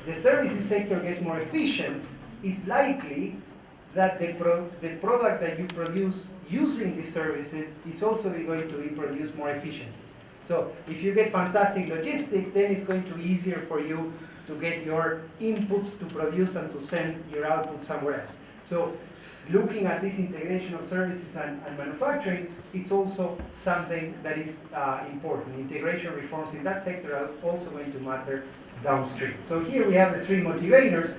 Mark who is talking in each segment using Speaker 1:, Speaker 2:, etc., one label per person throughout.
Speaker 1: the services sector gets more efficient, it's likely that the product that you produce using these services is also going to be produced more efficiently. So if you get fantastic logistics, then it's going to be easier for you to get your inputs to produce and to send your output somewhere else. So looking at this integration of services and manufacturing, it's also something that is important. Integration reforms in that sector are also going to matter downstream. So here we have the three motivators.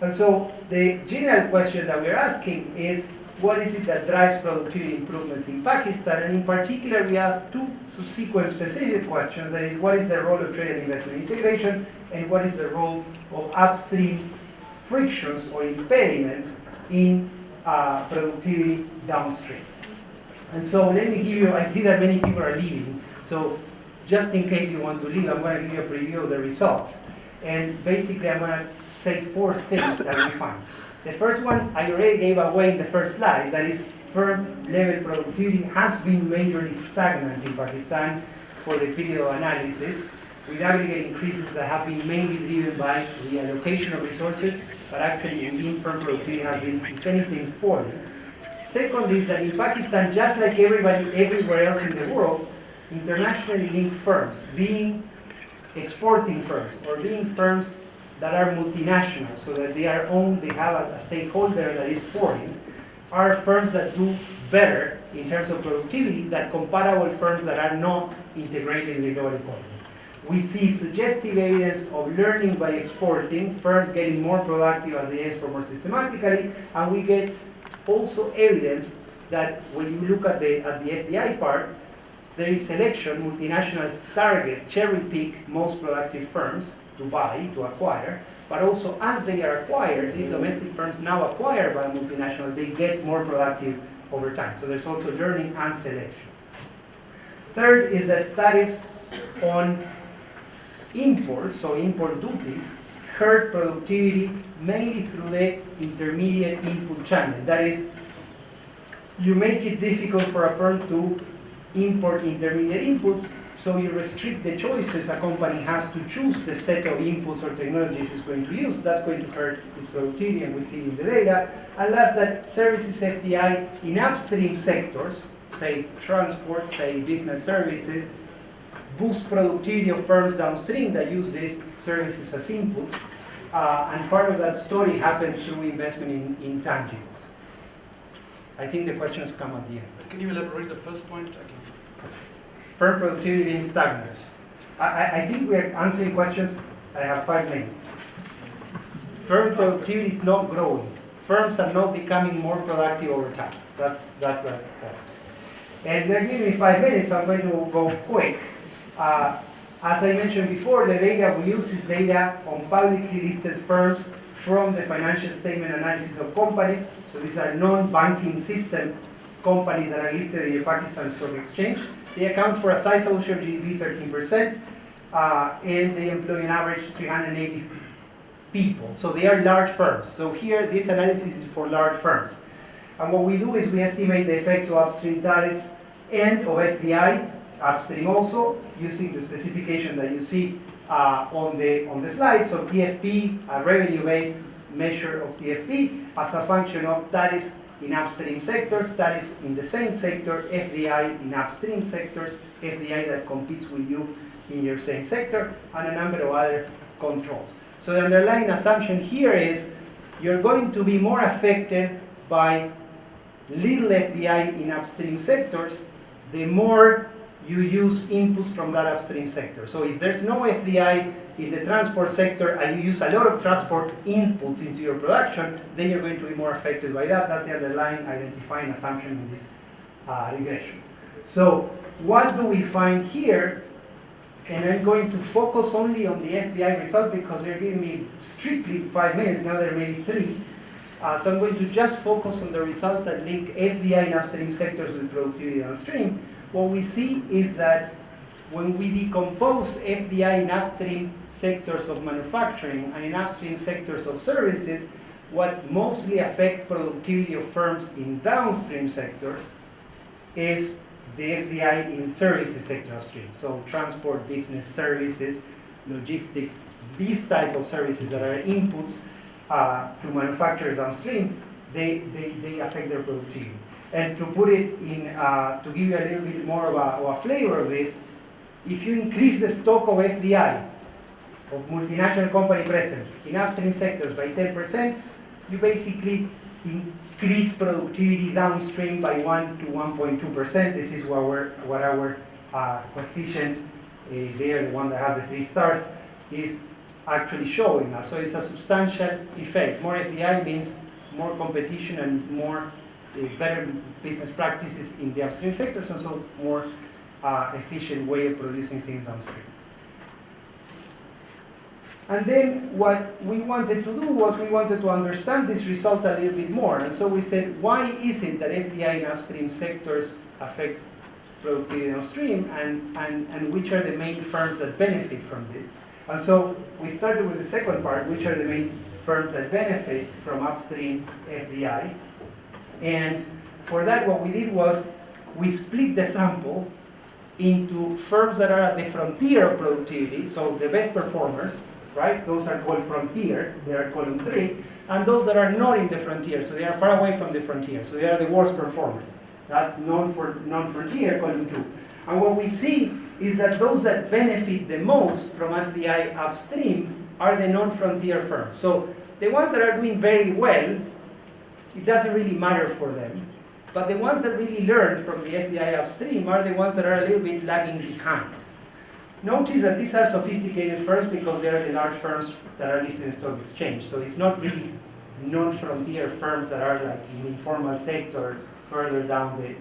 Speaker 1: And so the general question that we're asking is, what is it that drives productivity improvements in Pakistan? And in particular, we ask two subsequent specific questions. That is, what is the role of trade and investment integration? And what is the role of upstream frictions or impediments in productivity downstream? And so let me give you, I see that many people are leaving. So just in case you want to leave, I'm going to give you a preview of the results. And basically, I'm going to say four things that we find. The first one I already gave away in the first slide, that is firm-level productivity has been majorly stagnant in Pakistan for the period of analysis, with aggregate increases that have been mainly driven by the allocation of resources, but actually in-firm productivity has been, if anything, falling. Second is that in Pakistan, just like everybody everywhere else in the world, internationally linked firms, being exporting firms or being firms that are multinational, so that they are owned, they have a stakeholder that is foreign, are firms that do better in terms of productivity than comparable firms that are not integrated in the global economy. We see suggestive evidence of learning by exporting, firms getting more productive as they export more systematically, and we get also evidence that when you look at the FDI part, there is selection, multinationals target, cherry pick most productive firms to buy, to acquire, but also as they are acquired, these domestic firms now acquired by a multinational, they get more productive over time. So there's also learning and selection. Third is that tariffs on imports, so import duties, hurt productivity mainly through the intermediate input channel. That is, you make it difficult for a firm to import intermediate inputs, so you restrict the choices a company has to choose the set of inputs or technologies it's going to use. That's going to hurt its productivity, and we see it in the data. And last, that services FDI in upstream sectors, say transport, say business services, boost productivity of firms downstream that use these services as inputs. And part of that story happens through investment in intangibles. I think the questions come at the end.
Speaker 2: Can you elaborate the first point?
Speaker 1: Firm productivity being stagnant. I think we are answering questions. I have 5 minutes. Firm productivity is not growing. Firms are not becoming more productive over time. That's that point. And they're giving me 5 minutes, so I'm going to go quick. As I mentioned before, the data we use is data on publicly listed firms from the financial statement analysis of companies. So these are non-banking system companies that are listed in the Pakistan Stock Exchange. They account for a sizable share of GDP, 13%, and they employ an average 380 people. So they are large firms. So here, this analysis is for large firms. And what we do is we estimate the effects of upstream tariffs and of FDI, upstream also, using the specification that you see on the slide. So TFP, a revenue-based measure of TFP, as a function of tariffs in upstream sectors, tariffs in the same sector, FDI in upstream sectors, FDI that competes with you in your same sector, and a number of other controls. So the underlying assumption here is you're going to be more affected by little FDI in upstream sectors, the more you use inputs from that upstream sector. So if there's no FDI in the transport sector and you use a lot of transport input into your production, then you're going to be more affected by that. That's the underlying identifying assumption in this regression. So what do we find here? And I'm going to focus only on the FDI result because they're giving me strictly 5 minutes, now there may be 3. So I'm going to just focus on the results that link FDI in upstream sectors with productivity downstream. What we see is that when we decompose FDI in upstream sectors of manufacturing and in upstream sectors of services, what mostly affect productivity of firms in downstream sectors is the FDI in services sector upstream. So transport, business, services, logistics, these type of services that are inputs to manufacturers downstream, they affect their productivity. And to put it in, to give you a little bit more of a flavor of this, if you increase the stock of FDI, of multinational company presence in upstream sectors by 10%, you basically increase productivity downstream by 1 to 1.2%. This is what our coefficient there, the one that has the 3 stars, is actually showing us. So it's a substantial effect. More FDI means more competition and more better business practices in the upstream sectors, and so more efficient way of producing things downstream. And then what we wanted to do was we wanted to understand this result a little bit more. And so we said, why is it that FDI in upstream sectors affect productivity downstream, and which are the main firms that benefit from this? And so we started with the second part, which are the main firms that benefit from upstream FDI. And for that, what we did was we split the sample into firms that are at the frontier of productivity, so the best performers, right? Those are called frontier, they are column 3, and those that are not in the frontier, so they are far away from the frontier, so they are the worst performers. That's non-frontier, column 2. And what we see is that those that benefit the most from FDI upstream are the non-frontier firms. So the ones that are doing very well, it doesn't really matter for them. But the ones that really learn from the FDI upstream are the ones that are a little bit lagging behind. Notice that these are sophisticated firms because they are the large firms that are listed in stock exchange. So it's not really non-frontier firms that are like in the informal sector further down the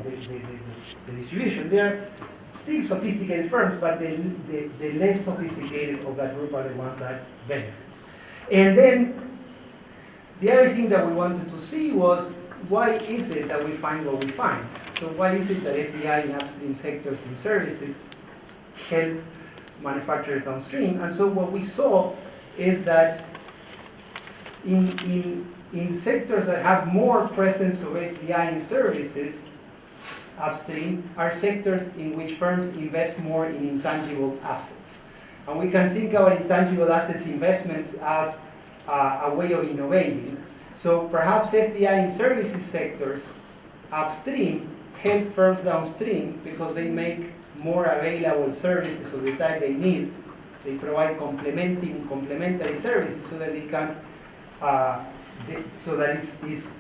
Speaker 1: distribution. They're still sophisticated firms, but the less sophisticated of that group are the ones that benefit. And then the other thing that we wanted to see was, why is it that we find what we find? So why is it that FDI in upstream sectors and services help manufacturers downstream? And so what we saw is that in sectors that have more presence of FDI in services upstream are sectors in which firms invest more in intangible assets. And we can think about intangible assets investments as a way of innovating. So perhaps FDI in services sectors upstream help firms downstream because they make more available services of the type they need. They provide complementary services so that they can, so that it's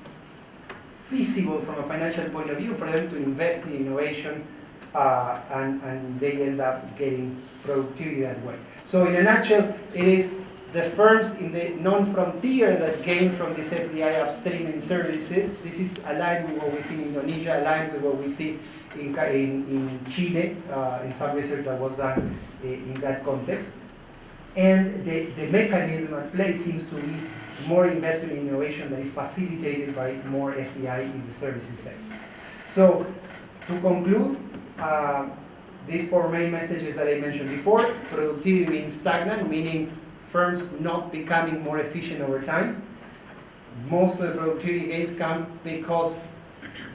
Speaker 1: feasible from a financial point of view for them to invest in innovation, and they end up getting productivity that way. So in a nutshell, it is the firms in the non-frontier that gain from this FDI upstream in services. This is aligned with what we see in Indonesia, aligned with what we see in Chile, in some research that was done in that context. And the mechanism at play seems to be more investment in innovation that is facilitated by more FDI in the services sector. So, to conclude, these 4 main messages that I mentioned before: productivity means stagnant, meaning firms not becoming more efficient over time. Most of the productivity gains come because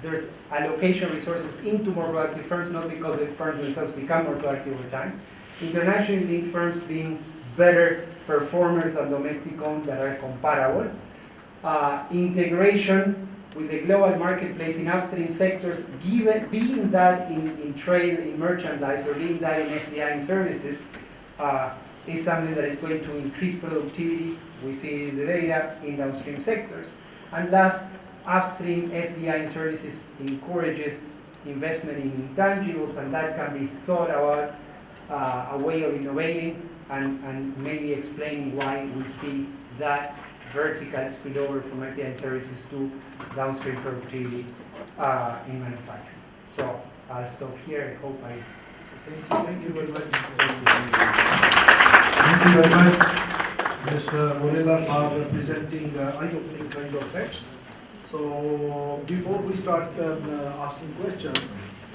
Speaker 1: there's allocation of resources into more productive firms, not because the firms themselves become more productive over time. Internationally linked firms being better performers than domestic owned that are comparable. Integration with the global marketplace in upstream sectors, being that in trade, in merchandise, or being that in FDI in services, is something that is going to increase productivity. We see in the data in downstream sectors. And last, upstream FDI in services encourages investment in intangibles, and that can be thought about a way of innovating and maybe explaining why we see that vertical spillover from FDI in services to downstream productivity in manufacturing. So I'll stop here. I hope I... Thank you very much.
Speaker 2: Thank you very much, Mr. Morella, for presenting eye-opening kind of facts. So before we start asking questions,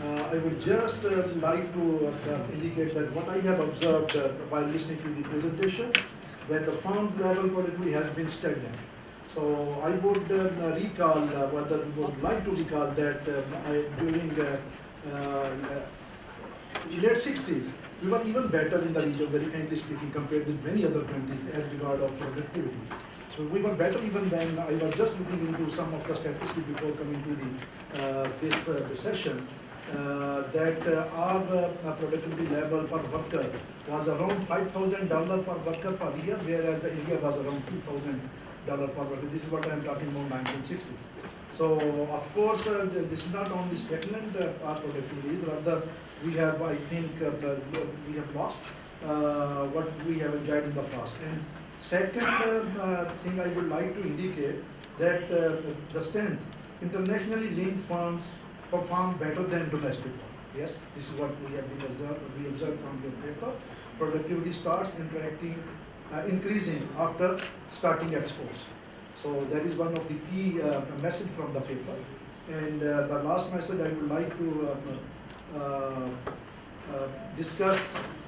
Speaker 2: I would just like to indicate that what I have observed while listening to the presentation, that the firm's level productivity has been stagnant. So I would recall, would like to recall that during the late 60s, We were even better in the region, very frankly speaking, compared with many other countries as regard of productivity. So we were better even than, I was just looking into some of the statistics before coming to this session, that our productivity level per worker was around $5,000 per worker per year, whereas the India was around $2,000 per worker. This is what I am talking about 1960s. So of course, this is not only stagnant our productivity is, rather we have, I think, we have lost what we have enjoyed in the past. And second thing I would like to indicate that the strength, internationally linked firms perform better than domestic ones. Yes, this is what we have been observed from your paper. Productivity starts increasing after starting exports. So that is one of the key message from the paper. And the last message I would like to discuss,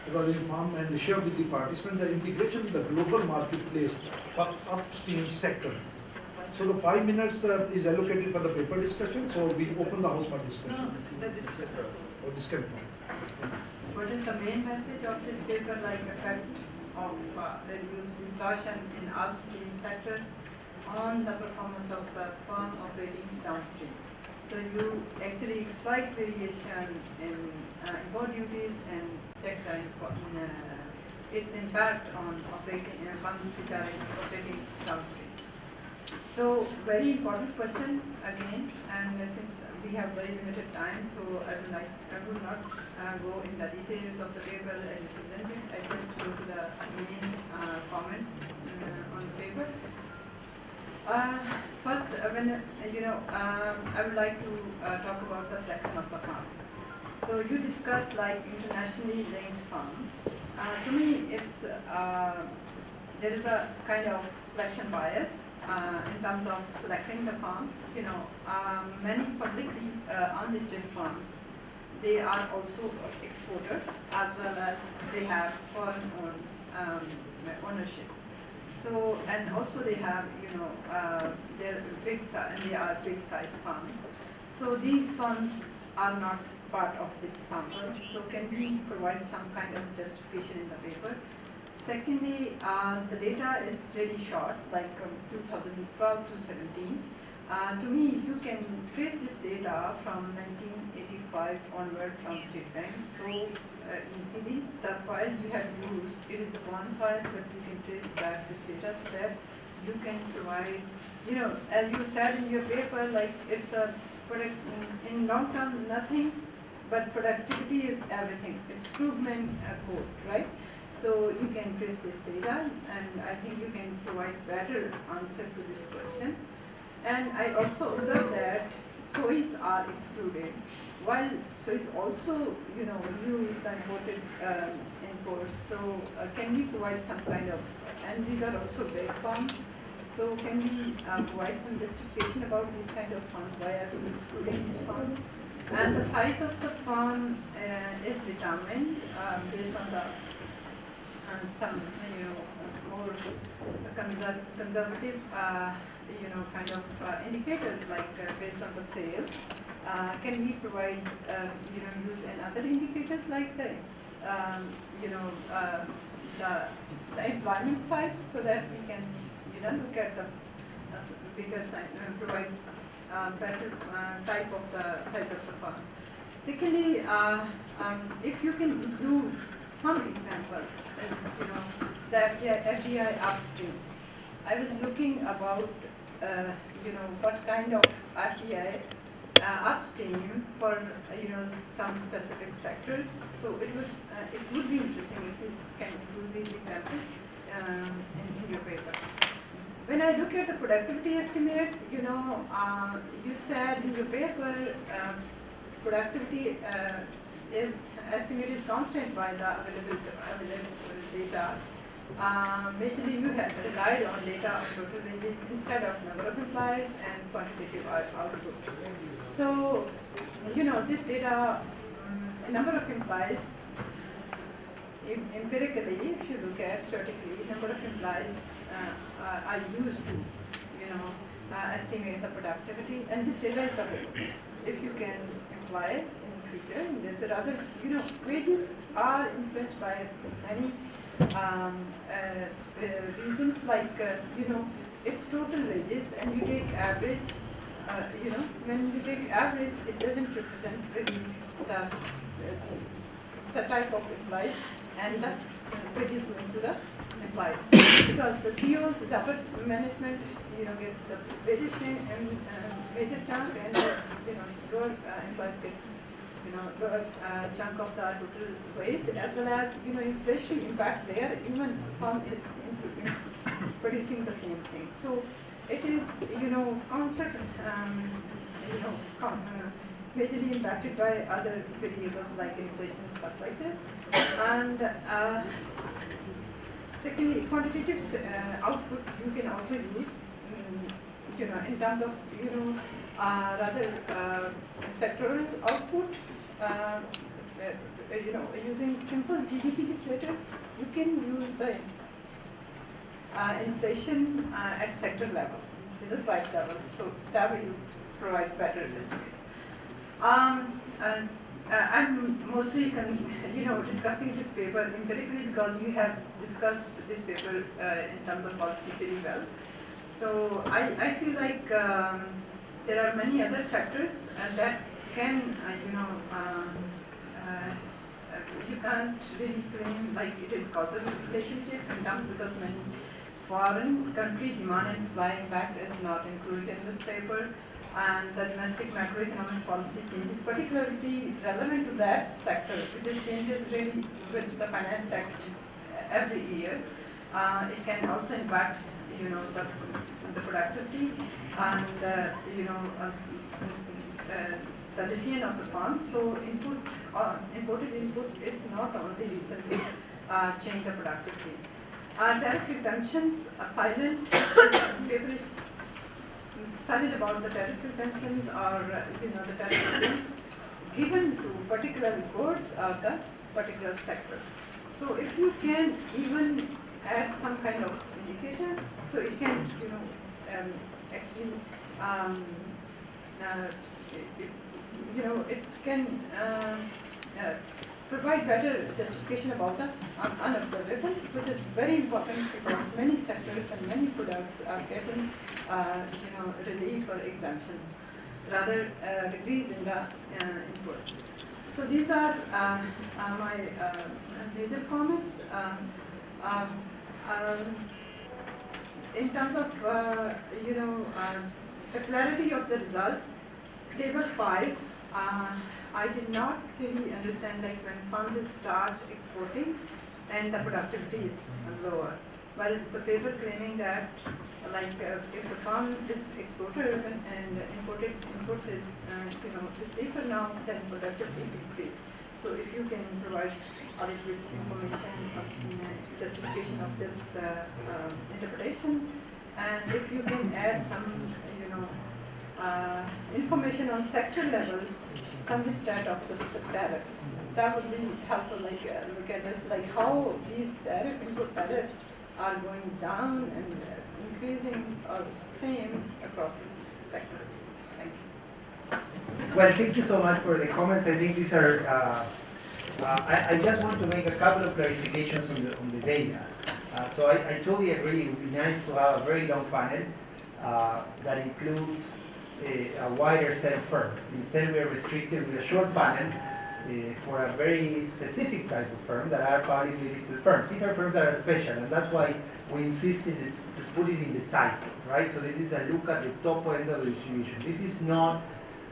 Speaker 2: inform and share with the participants the integration in the global marketplace for upstream sector. So the 5 minutes is allocated for the paper discussion, so we open the house for discussion.
Speaker 3: No, the discussion.
Speaker 2: Or discussion.
Speaker 3: What is the main message of this paper, like effect of reduced distortion in upstream sectors on the performance of the firm operating downstream? So you actually exploit variation in import duties and check its impact on operating firms which are operating downstream. So very important question again, and since we have very limited time, so I would not go in the details of the paper and present it. I just go to the main comments on the paper. First, I would like to talk about the selection of the firm. So you discussed like internationally linked firm. To me, it's there is a kind of selection bias in terms of selecting the firms. Many publicly unlisted firms, they are also exporters as well as they have foreign ownership. So, and also they have, they're big size, and they are big size firms. So these firms are not part of this sample. So can we provide some kind of justification in the paper? Secondly, the data is really short, like 2012 to 17. To me, you can trace this data from 1985 onward from State Bank. So easily, the file you have used, it is the one file, but you can trace back this data so that you can provide, as you said in your paper, like it's a product in long term, nothing, but productivity is everything. It's Krugman code, right? So you can trace this data, and I think you can provide better answer to this question. And I also observed that SOEs are excluded, while SOEs also, use the imported imports. So can we provide some kind of, and these are also big firms, so can we provide some justification about these kind of firms? Why are we excluding these firms? And the size of the firm is determined based on the some more conservative kind of indicators, like based on the sales. Can we provide use another indicators like the the employment side, so that we can look at the bigger side and provide better type of the size of the firm. Secondly, if you can include some example, the FDI upstream. I was looking about what kind of FDI upstream for some specific sectors. So it would be interesting if you can include these examples in your paper. When I look at the productivity estimates, you said in your paper productivity estimate is constant by the available data. Basically, you have relied on data of total wages instead of number of employees and quantitative output. So, this data, number of employees, empirically, if you look at theoretically, number of employees are used to estimate the productivity, and this data is available. If you can apply it in future in this. Rather, wages are influenced by many reasons, like, it's total wages, and you take average, when you take average, it doesn't represent really the type of employees and the wages going to the employees. Because the CEOs, the upper management, get the wages and major chunk, and lower employees get lower chunk of the total wage, as well as inflation impact there. Even firm is producing the same thing. So it is counter majorly impacted by other variables like inflation, stuff like this. And secondly, quantitative output you can also use, in terms of rather sectoral output. Using simple GDP deflator, you can use the inflation at sector level, the price level. So that way you provide better estimates. I'm mostly discussing this paper empirically because you have discussed this paper in terms of policy very well. So I feel like there are many other factors that can, you can't really claim like it is causal relationship in terms, because many foreign country demand and supply impact is not included in this paper, and the domestic macroeconomic policy changes particularly relevant to that sector. This changes really with the finance sector every year. It can also impact the productivity and the decision of the firm. So imported input is not only reason to change the productivity. Tariff exemptions are silent. Paper is silent about the tariff exemptions or the tariff reliefs given to particular goods or the particular sectors. So if you can even add some kind of indicators, so it can actually it can provide better justification about the unobservable, which is very important because many sectors and many products are getting relief or exemptions, rather decrease in the inputs. So these are my major comments. In terms of the clarity of the results, table 5, I did not really understand like when firms start exporting and the productivity is lower. While the paper claiming that like if the firm is exporter and imported inputs is safer now, then productivity increase. So if you can provide a little bit information of justification of this interpretation, and if you can add some information on sector level, some stat of the tariffs, that would be helpful. Like look at this, like how these input tariffs are going down and increasing or same across sectors. Thank you.
Speaker 1: Well, thank you so much for the comments. I think these are. I just want to make a couple of clarifications on the data. So I totally agree. It would be nice to have a very long panel that includes a wider set of firms. Instead, we are restricted with a short panel for a very specific type of firm that are publicly listed firms. These are firms that are special, and that's why we insisted to put it in the title, right? So this is a look at the top end of the distribution. This is not,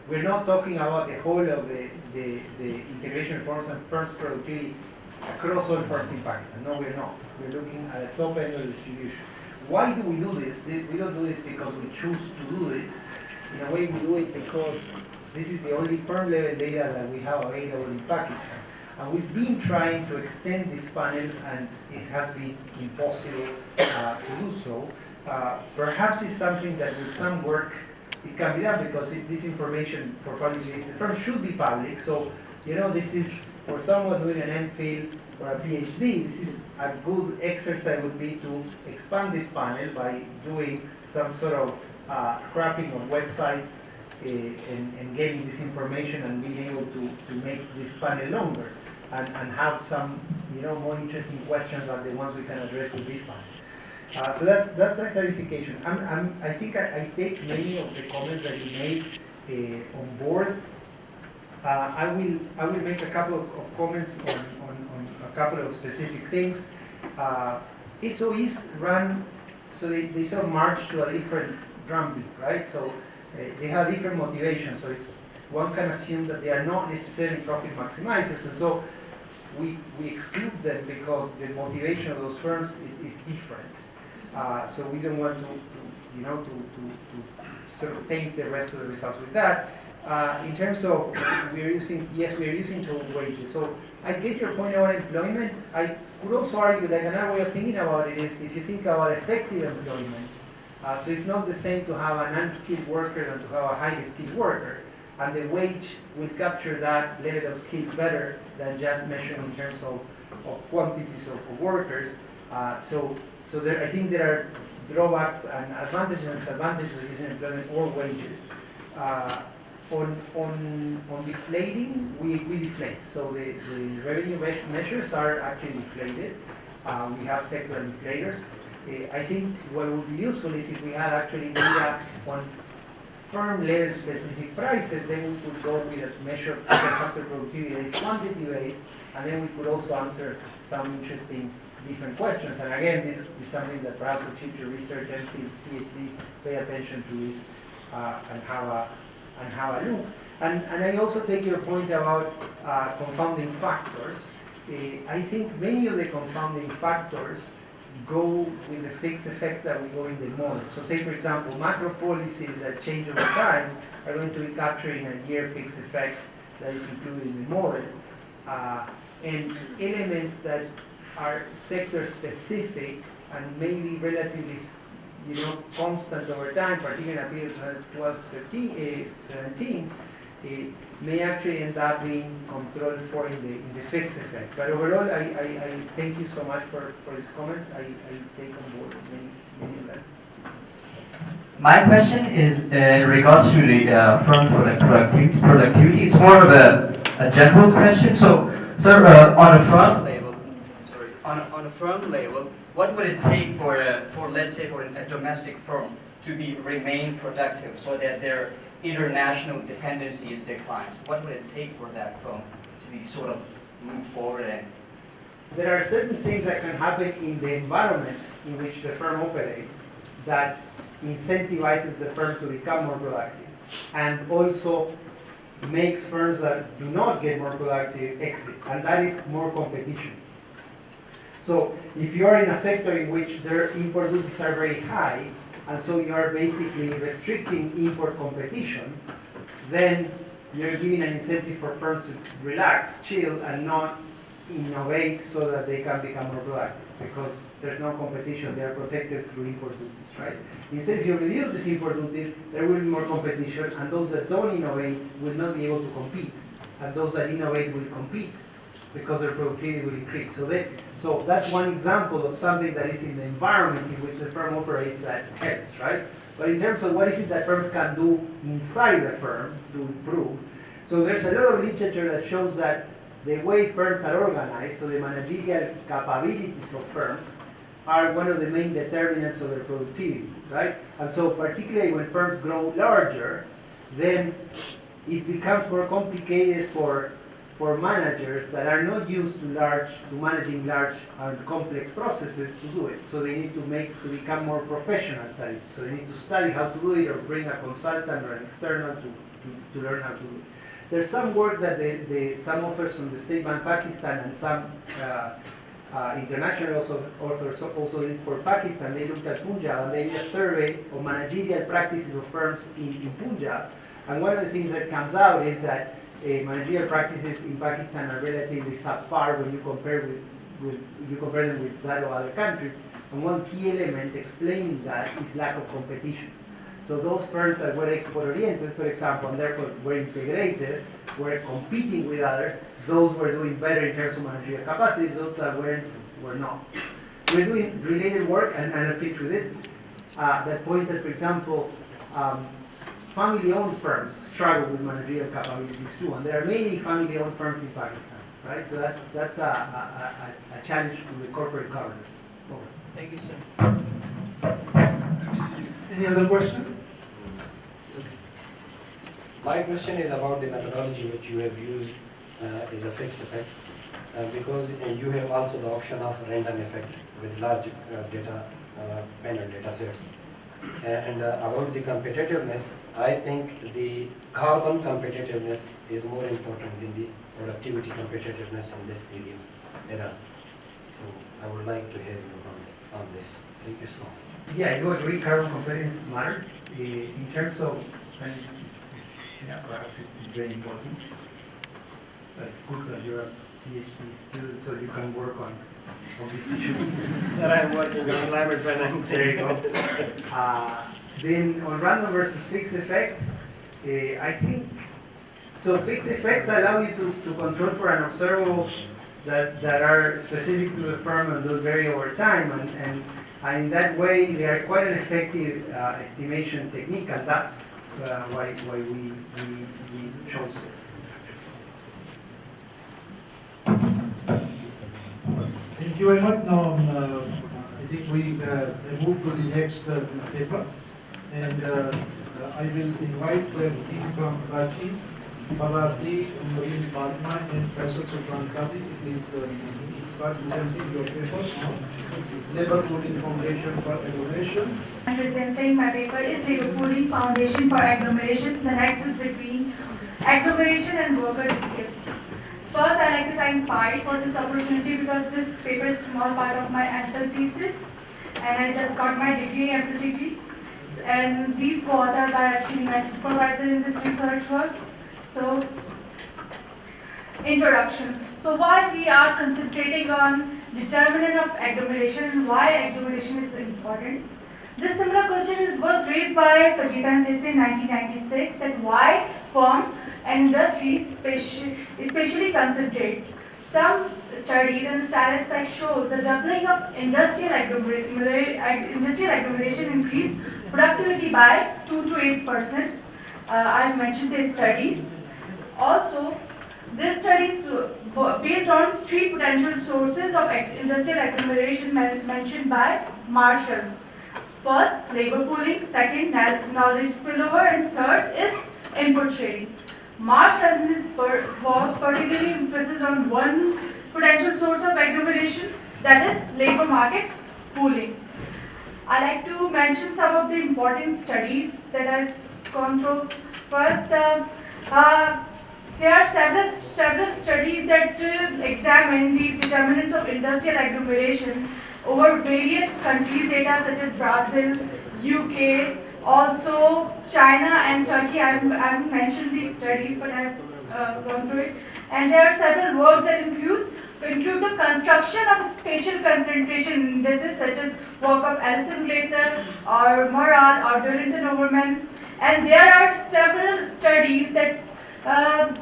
Speaker 1: we're not talking about the whole of the integration firms and firms productivity across all firms in Pakistan. No, we're not. We're looking at the top end of the distribution. Why do we do this? We don't do this because we choose to do it. In a way, we do it because this is the only firm level data that we have available in Pakistan. And we've been trying to extend this panel, and it has been impossible to do so. Perhaps it's something that with some work it can be done, because this information for publicly listed firms should be public. So, this is for someone doing an MPhil or a PhD, this is a good exercise would be to expand this panel by doing some sort of scrapping of websites and getting this information and being able to make this panel longer and have some more interesting questions than the ones we can address with this panel. So that's that clarification. I think I take many of the comments that you made on board. I will make a couple of comments on a couple of specific things. SOEs run, so they sort of march to a different drumbeat, right? So they have different motivations. So one can assume that they are not necessarily profit maximizers, and so we exclude them because the motivation of those firms is different. So we don't want to sort of taint the rest of the results with that. In terms of we are using total wages. So I get your point about employment. I could also argue that another way of thinking about it is if you think about effective employment. So it's not the same to have an unskilled worker than to have a highly skilled worker. And the wage will capture that level of skill better than just measuring in terms of quantities of workers. So I think there are drawbacks and advantages and disadvantages of using employment or wages. On deflating, we deflate. So the revenue-based measures are actually deflated. We have sectoral inflators. I think what would be useful is if we had actually data on firm level specific prices, then we could go with a measure of factor productivity based, quantity based, and then we could also answer some interesting different questions. And again, this is something that perhaps the future research MPhils, PhDs pay attention to is and have a look. And I also take your point about confounding factors. I think many of the confounding factors go with the fixed effects that we go in the model. So say, for example, macro policies that change over time are going to be capturing a year fixed effect that is included in the model. And elements that are sector specific and maybe relatively constant over time, particularly in a period of 12, 13, 17, may actually end up being controlled for in the fixed effect. But overall, I thank you so much for these comments. I take on board many of them.
Speaker 4: My question is in regards to the firm productivity. It's more of a general question. So, sir, on a firm level, on a firm level, what would it take for let's say for a domestic firm to remain productive so that their international dependencies declines? What would it take for that firm to be sort of move forward? And
Speaker 1: there are certain things that can happen in the environment in which the firm operates that incentivizes the firm to become more productive and also makes firms that do not get more productive exit, and that is more competition. So if you are in a sector in which their import duties are very high, and so you are basically restricting import competition, then you're giving an incentive for firms to relax, chill, and not innovate so that they can become more productive, because there's no competition, they are protected through import duties, right? Instead, if you reduce these import duties, there will be more competition, and those that don't innovate will not be able to compete, and those that innovate will compete, because their productivity will increase. So that's one example of something that is in the environment in which the firm operates that helps, right? But in terms of what is it that firms can do inside the firm to improve, so there's a lot of literature that shows that the way firms are organized, so the managerial capabilities of firms, are one of the main determinants of their productivity, right? And so particularly when firms grow larger, then it becomes more complicated for managers that are not used to managing large and complex processes to do it. So they need to become more professionals at it. So they need to study how to do it, or bring a consultant or an external to learn how to do it. There's some work that some authors from the State Bank Pakistan and some international authors also did for Pakistan. They looked at Punjab and they did a survey of managerial practices of firms in Punjab. And one of the things that comes out is that managerial practices in Pakistan are relatively subpar when you compare them with that of other countries. And one key element explaining that is lack of competition. So those firms that were export-oriented, for example, and therefore were integrated, were competing with others, those were doing better in terms of managerial capacities, those that were not. We're doing related work, and I'll fit through this, that points that, for example, family-owned firms struggle with managerial capabilities too, and there are many family-owned firms in Pakistan, right? So that's a challenge to the corporate governance. Over.
Speaker 4: Thank you, sir.
Speaker 2: Any other question?
Speaker 5: My question is about the methodology which you have used is a fixed effect, because you have also the option of random effect with large data panel data sets. And about the competitiveness, I think the carbon competitiveness is more important than the productivity competitiveness in this era. So I would like to hear you on this. Thank you so much.
Speaker 1: Yeah, I do agree carbon competitiveness matters. In terms of, and yeah, perhaps it's very important. That's good that you're a PhD student, so you can work on these issues.
Speaker 5: Sir, I am working on climate finance.
Speaker 1: There you go. Then on random versus fixed effects, I think, so fixed effects allow you to control for unobservables that are specific to the firm and will vary over time, and in that way they are quite an effective estimation technique, and that's why we chose it.
Speaker 2: Thank you very much. Now, I think we move to the next paper, and I will invite the team from Karachi, Bharati, Marine Department, and Faisal Sultan Qadi. Please start presenting your paper on Labor Pooling Foundation for Agglomeration.
Speaker 6: I'm presenting my paper is Labor Pooling Foundation for Agglomeration, the nexus between agglomeration and workers' skills. First, I'd like to thank PIDE for this opportunity because this paper is a small part of my MPhil thesis, and I just got my degree, MPhil degree. And these co-authors are actually my supervisor in this research work. So, introduction. So, why we are concentrating on determinant of agglomeration and why agglomeration is important. This similar question was raised by Fajita and Desi in 1996, that why firm and industries especially concentrate. Some studies and statistics show the doubling of industrial agglomeration increased productivity by 2 to 8%. I've mentioned these studies. Also, these studies based on 3 potential sources of industrial agglomeration mentioned by Marshall. First, labor pooling. Second, knowledge spillover. And third is input sharing. Marshall in his work particularly emphasizes on one potential source of agglomeration, that is labor market pooling. I like to mention some of the important studies that I've gone through. First, there are several studies that examine these determinants of industrial agglomeration over various countries' data such as Brazil, UK, also China and Turkey. I haven't mentioned these studies, but I've gone through it. And there are several works that include the construction of spatial concentration indices such as work of Allison Glaser or Morale or Durrington-Overman. And there are several studies that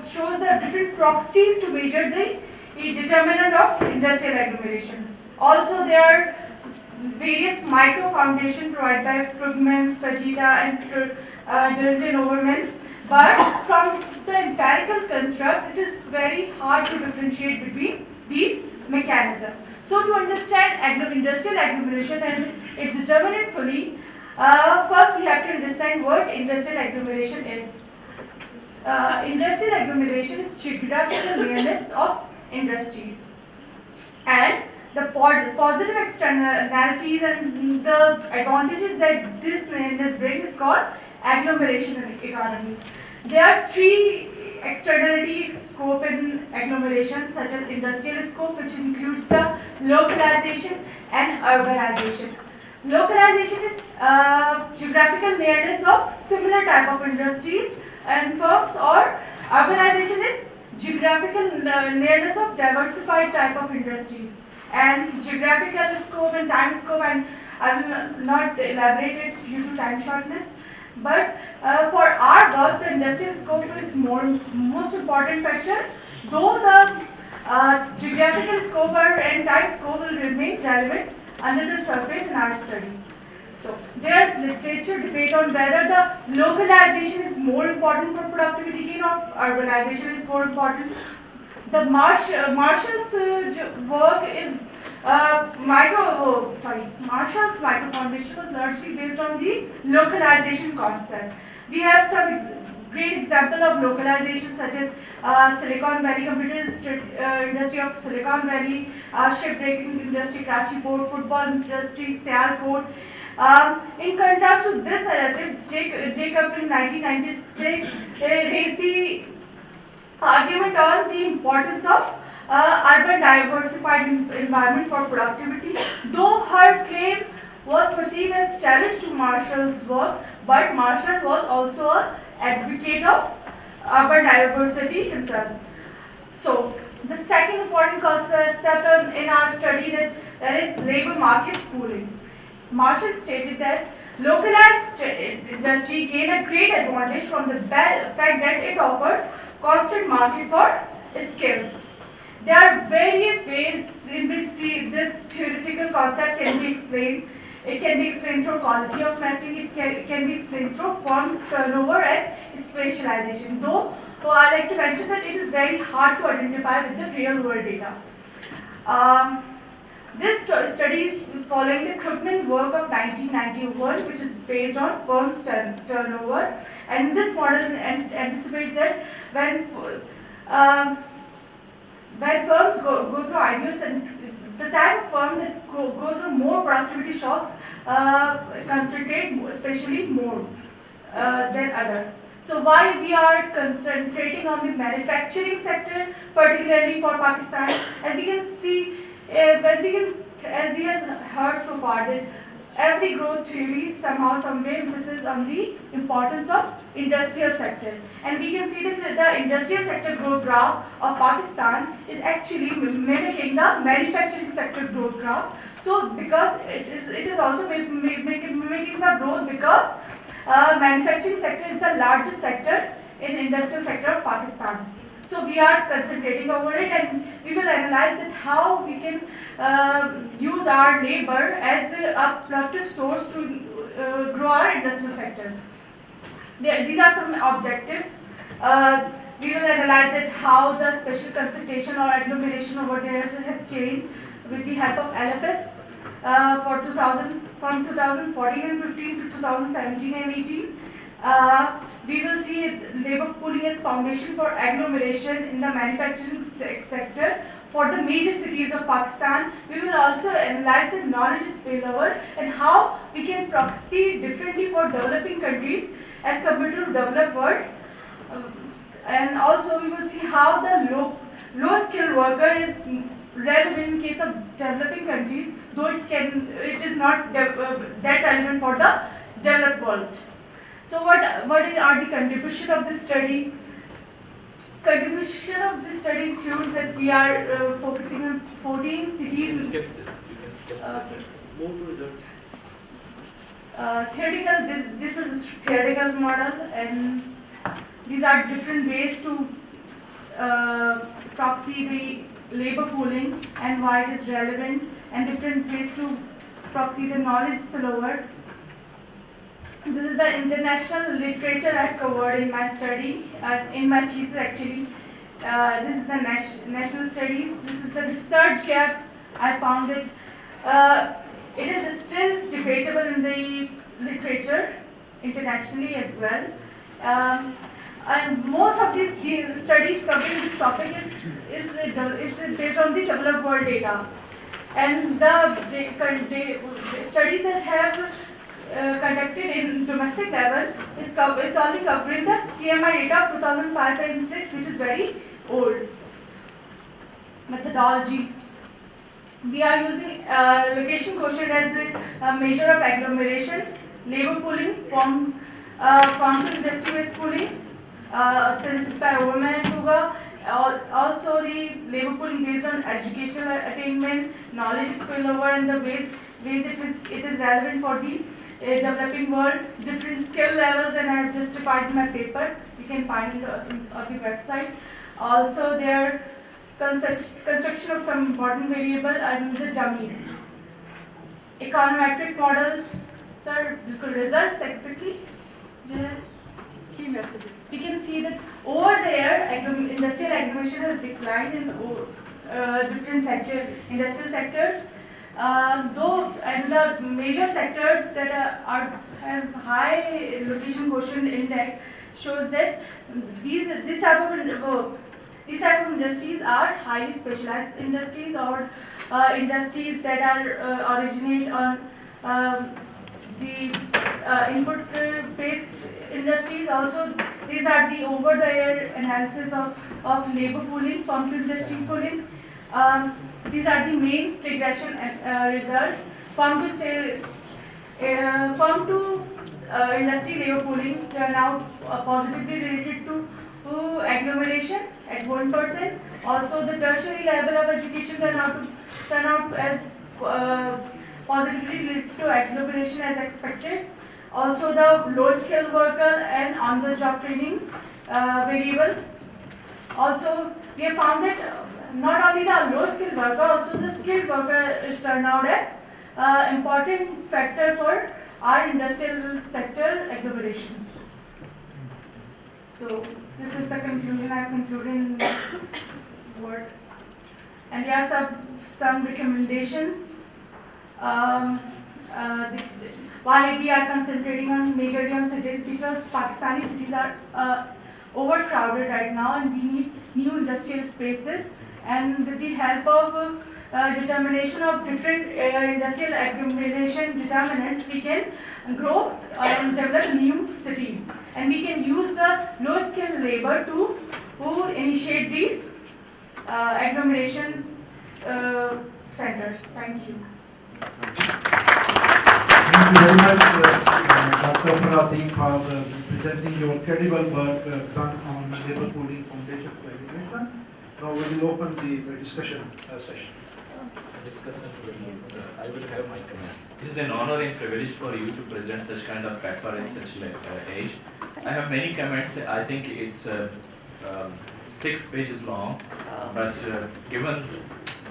Speaker 6: shows the different proxies to measure the determinant of industrial agglomeration. Also, there are various micro foundations provided by Krugman, Fajita, and Durrington-Overman. But from the empirical construct, it is very hard to differentiate between these mechanisms. So, to understand industrial agglomeration and its determinant fully, first we have to understand what industrial agglomeration is. Industrial agglomeration is geographical nearness of industries, and the positive externalities and the advantages that this nearness brings is called agglomeration economies. There are 3 externality scope in agglomeration, such as industrial scope, which includes the localization and urbanization. Localization is geographical nearness of similar type of industries and firms, or urbanization is geographical nearness of diversified type of industries. And geographical scope and time scope, and I will not elaborate it due to time shortness. But for our work, the industrial scope is most important factor, though the geographical scope and time scope will remain relevant under the surface in our study. So there's literature debate on whether the localization is more important for productivity gain or urbanization is more important. The Marshall's work is Marshall's micro foundation was largely based on the localization concept. We have some great example of localization such as Silicon Valley computer industry of Silicon Valley, shipbreaking industry, Karachi port, football industry, Sialkot. In contrast to this narrative, Jacob in 1996 raised the argument on the importance of urban diversified environment for productivity. Though her claim was perceived as challenge to Marshall's work, but Marshall was also an advocate of urban diversity himself. So the second important concept in our study that is labor market pooling. Marshall stated that localized industry gain a great advantage from the fact that it offers constant market for skills. There are various ways in which this theoretical concept can be explained. It can be explained through quality of matching, it can be explained through firm turnover and specialization. Though I like to mention that it is very hard to identify with the real world data. This study is following the Krugman work of 1991, which is based on firms' turnover. And this model anticipates that when firms go through IMS, and the type of firm that go through more productivity shocks concentrate especially more than others. So why we are concentrating on the manufacturing sector, particularly for Pakistan, as we can see, as we have heard so far, that every growth theory somehow, somewhere emphasis on the importance of industrial sector. And we can see that the industrial sector growth graph of Pakistan is actually mimicking the manufacturing sector growth graph. So because it is also mimicking the growth because manufacturing sector is the largest sector in industrial sector of Pakistan. So we are concentrating over it, and we will analyze that how we can use our labor as a productive source to grow our industrial sector. These are some objectives. We will analyze that how the special concentration or agglomeration over there has changed with the help of LFS from 2014 and 15 to 2017 and 18. We will see labor pooling as foundation for agglomeration in the manufacturing sector for the major cities of Pakistan. We will also analyze the knowledge spillover and how we can proceed differently for developing countries as compared to developed world. And also we will see how the low skilled worker is relevant in case of developing countries, though it is not that relevant for the developed world. So what are the contribution of this study? Contribution of this study includes that we are focusing on 14 cities.
Speaker 7: You can skip this. Move to results.
Speaker 6: Theoretical, this is a theoretical model, and these are different ways to proxy the labor pooling and why it is relevant, and different ways to proxy the knowledge spillover. This is the international literature I've covered in my study, in my thesis actually. This is the national studies. This is the research gap. I found it. It is still debatable in the literature internationally as well. And most of these studies covering this topic is based on the developed world data. And the studies that have conducted in domestic level is only covering the CMI data of 2005 and 6, which is very old methodology. We are using location quotient as a measure of agglomeration, labor pooling, farm to industry based pooling, suggested by Overman and Tuga. Also the labor pooling based on educational attainment, knowledge spillover, and the ways it is relevant for the developing world, different skill levels, and I have justified my paper. You can find it on the website. Also, their construction of some important variable and the dummies. Econometric model, Sir, results exactly?
Speaker 3: Key messages.
Speaker 6: We can see that over there, industrial agglomeration has declined in different industrial sectors. Though and the major sectors that have high location quotient index shows that this type of industries are highly specialized industries, or industries that are originate on the input-based industries. Also, these are the over-the-air analysis of labor pooling, farm to industry pooling. These are the main regression results. Farm to industry labor pooling turn out positively related to agglomeration at 1%. Also, the tertiary level of education turn out as positively related to agglomeration as expected. Also, the low-skilled worker and on-the-job training variable. Also, we have found that not only the low-skilled worker, also the skilled worker is turned out as important factor for our industrial sector agglomeration. So, this is the conclusion I have concluded in word. And there are some recommendations. Why we are concentrating majorly on cities, because Pakistani cities are overcrowded right now, and we need new industrial spaces. And with the help of determination of different industrial agglomeration determinants, we can grow and develop new cities. And we can use the low-skilled labor to initiate these agglomerations centers. Thank you.
Speaker 2: Thank you very much, Dr. Pradeep, for presenting your credible work done on labor pooling foundation for agglomeration. Now we will open the discussion session.
Speaker 7: I will have my comments. It is an honor and privilege for you to present such kind of paper at such age. I have many comments. I think it's 6 pages long, but given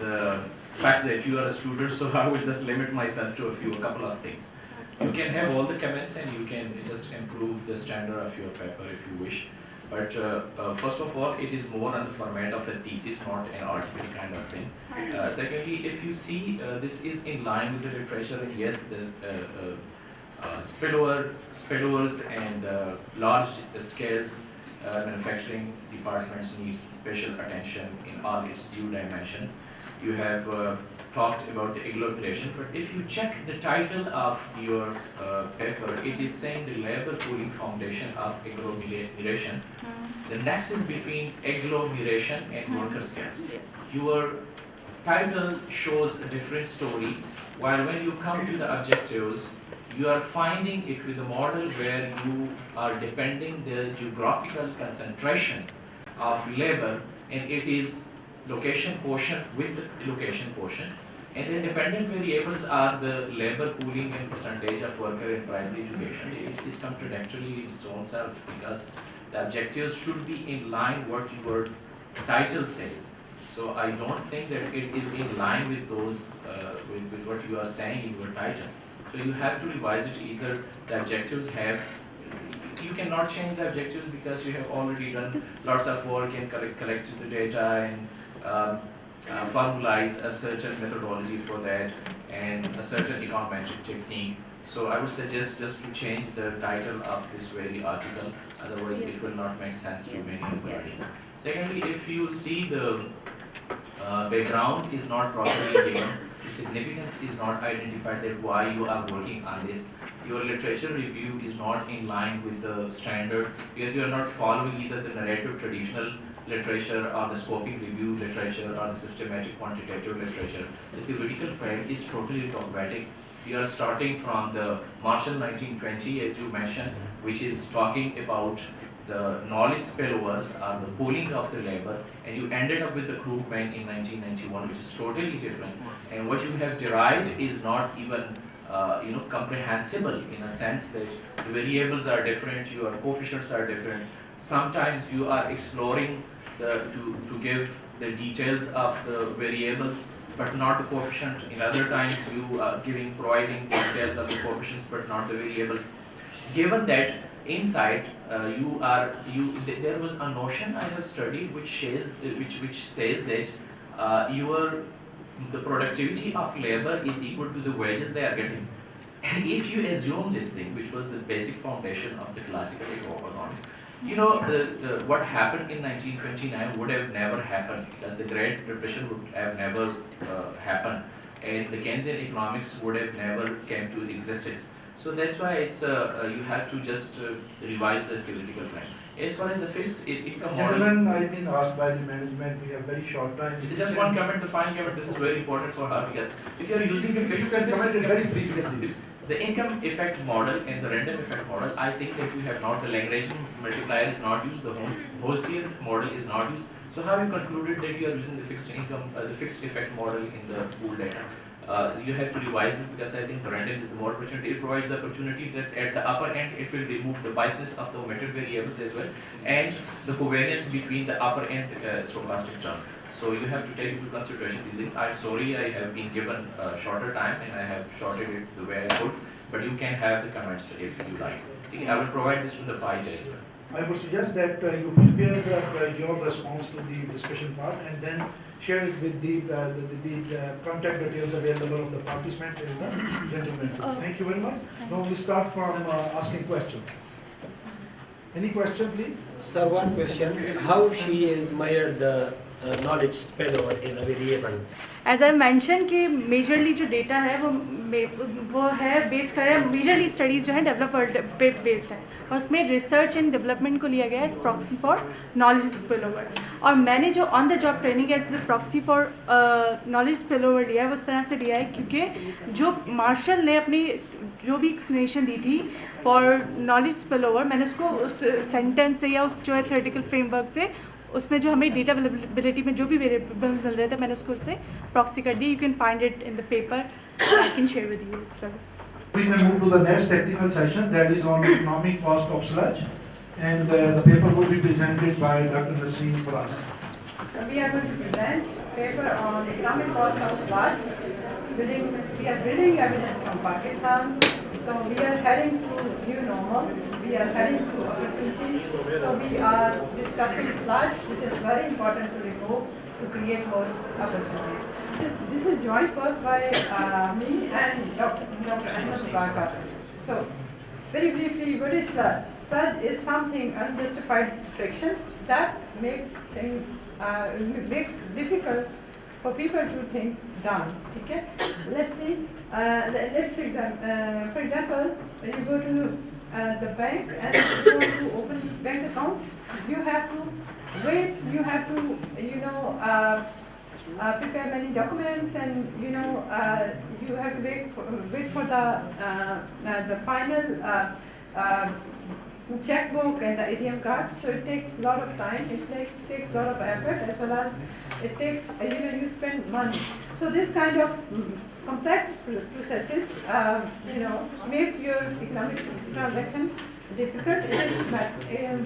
Speaker 7: the fact that you are a student, so I will just limit myself to a couple of things. You can have all the comments and you can just improve the standard of your paper if you wish. But first of all, it is more on the format of a thesis, not an article kind of thing. Secondly, if you see, this is in line with the literature, and yes, the spillovers and large scales manufacturing departments need special attention in all its due dimensions. You have talked about the agglomeration, but if you check the title of your paper, it is saying the labor pooling foundation of agglomeration. The nexus between agglomeration and worker skills. Your title shows a different story, while when you come to the objectives, you are finding it with a model where you are depending the geographical concentration of labor, and it is location quotient with the location quotient. And the dependent variables are the labor pooling and percentage of worker in primary education. It is contradictory in its own self, because the objectives should be in line what your title says. So I don't think that it is in line with those, with what you are saying in your title. So you have to revise it. Either the objectives you cannot change the objectives because you have already done lots of work and collected the data and formalize a certain methodology for that and a certain econometric technique. So I would suggest just to change the title of this very article, otherwise it will not make sense to many of the audience. Secondly, if you see the background is not properly given, the significance is not identified that why you are working on this. Your literature review is not in line with the standard, because you are not following either the narrative traditional literature or the scoping review literature or the systematic quantitative literature. The theoretical frame is totally dogmatic. You are starting from the Marshall 1920, as you mentioned, which is talking about the knowledge spillovers or the pooling of the labor, and you ended up with the Krugman in 1991, which is totally different. And what you have derived is not even comprehensible, in a sense that the variables are different, your coefficients are different. Sometimes you are exploring to give the details of the variables but not the coefficient. In other times, you are providing details of the coefficients, but not the variables. Given that inside there was a notion I have studied which says that the productivity of labor is equal to the wages they are getting. If you assume this thing, which was the basic foundation of the classical economics, what happened in 1929 would have never happened, because the Great Depression would have never happened, and the Keynesian economics would have never came to existence. So that's why it's you have to just revise the theoretical frame. As far as the fixed income model,
Speaker 2: Gentlemen, I've been asked by the management, we have very short time.
Speaker 7: just one comment, the final comment. This is very important for her, because if you are using the fixed
Speaker 2: very briefly.
Speaker 7: the income effect model and the random effect model, I think that you have not, the Lagrangian multiplier is not used, the Gaussian model is not used. So how you concluded that you are using the fixed income, the fixed effect model in the pool data? You have to revise this, because I think the random is the more opportunity. It provides the opportunity that at the upper end it will remove the biasness of the omitted variables as well, and the covariance between the upper end stochastic terms. So you have to take into consideration these things. I'm sorry I have been given a shorter time and I have shorted it the way I could, but you can have the comments if you like. I will provide this to the PIDE as well.
Speaker 2: I would suggest that you prepare your response to the discussion part and then share it with the contact details available of the participants and the gentlemen. Thank you very much. Now we start from asking questions. Any question, please?
Speaker 5: Sir, one question. How she is measured the knowledge spillover is a variable?
Speaker 6: As I mention कि majorly जो data है वो है base कर रहा है, majorly studies जो है डेवलप वर्ल्ड पे बेस्ड है, और उसमें रिसर्च एंड डेवलपमेंट को लिया गया है as proxy for knowledge spill over, और मैंने जो on the job training as proxy for knowledge spill over लिया है वो इस तरह से लिया है क्योंकि जो मार्शल ने अपनी जो भी एक्सप्लेनेशन दी थी फॉर नॉलेज स्पिल ओवर, मैंने उसको उस सेंटेंस से या उस जो है थ्योरेटिकल फ्रेमवर्क से उसमें जो हमें डेटा अवेलेबिलिटी में जो भी वेरिएबल मिल रहे थे मैंने उसको उससे प्रॉक्सी कर दी. You can find it in the paper, I can share with you as well.
Speaker 2: We can move to the next technical session, that is on economic cost of sludge, and the paper will be presented by Dr. Naseem for us.
Speaker 3: We are going to present paper on economic cost of sludge. We are building evidence from Pakistan. So we are heading to new normal. We are heading to opportunity. So we are discussing sludge, which is very important to remove to create more opportunities. This is joint work by me and Dr. Ahmed. So very briefly, what is sludge? Sludge is something unjustified frictions that makes things makes difficult for people to things done. Okay? Let's see. For example, when you go to the bank and you want to open bank account, you have to wait. You have to prepare many documents, and you have to wait for the final checkbook and the ATM card. So it takes a lot of time. It takes a lot of effort, as well as it takes you spend money. So this kind of complex processes makes your economic transaction difficult.